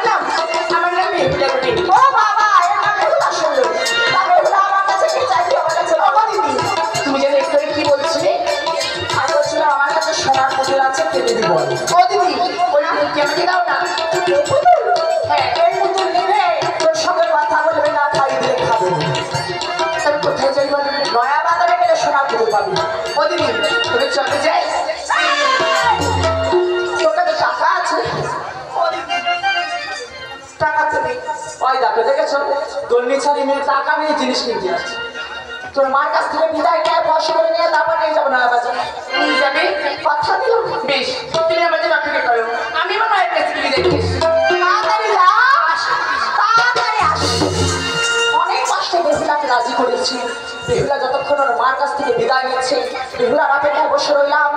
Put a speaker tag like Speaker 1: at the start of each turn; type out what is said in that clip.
Speaker 1: নাম আমার নাম বেহুলা। ও বাবা এর নাম বেহুলা শুনলো বেহুলা আমার কাছে কি চাইবি আমার কাছে বাবা দিদি তুমি যেন একটু কি বলছিলে আমি বলছিলাম আমার কাছে সোনার পুতুল আছে কেটে দিব ও দিদি ওই পুতুলকে আমাকে দাও না হ্যাঁ এই পুতুল নিবে তোর সঙ্গে কথা বলবে না খাই দিলে খাবে আমি কোথায় যাই বলি নয়া বাজারে গেলে সোনার পুতুল পাবি ও দিদি তুমি চলে যাই তোর কাছে টাকা আছে টাকা তো নেই ওই দেখো দেখেছো দোলনি ছাড়ি মেয়ে টাকা নিয়ে জিনিস কিনতে আসছে তোর মার কাছ থেকে বিদায় নিয়ে পয়সা করে নিয়ে তারপর নিয়ে যাবো না বাজার নিয়ে যাবি কথা দিল বেশ তুমি আমাদের অপেক্ষা করো আমি আমার মায়ের কাছে বিদায় নিয়ে তাড়াতাড়ি তাড়াতাড়ি আস অনেক কষ্টে বেহুলাকে রাজি করেছি বেহুলা যতক্ষণ ওর মার কাছ থেকে বিদায় নিচ্ছে বেহুলার অপেক্ষায় বসে রইলাম